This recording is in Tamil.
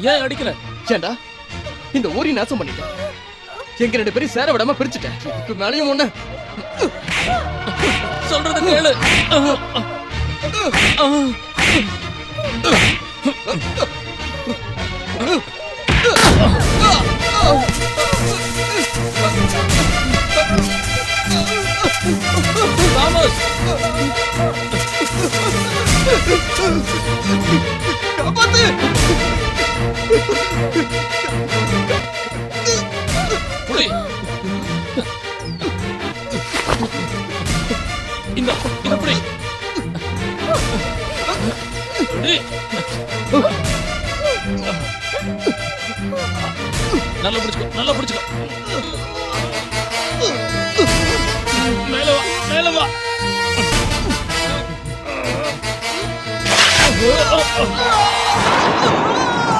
ஏன் அடிக்கிற? ஏண்டா இந்த ஊரி நாசம் பண்ணிட்டேன். எங்க 2 பேரும் சேர விடாம பிரிச்சுட்டேன். இதுக்கு மேலையும் ஒண்ணு சொல்றத கேளு. தாமஸ், காப்பாத்து. புடி. இந்த புடி. புடி. நல்லா பிடிச்சுக்கோ, நல்லா பிடிச்சுக்கோ. மேல வா, மேல வா.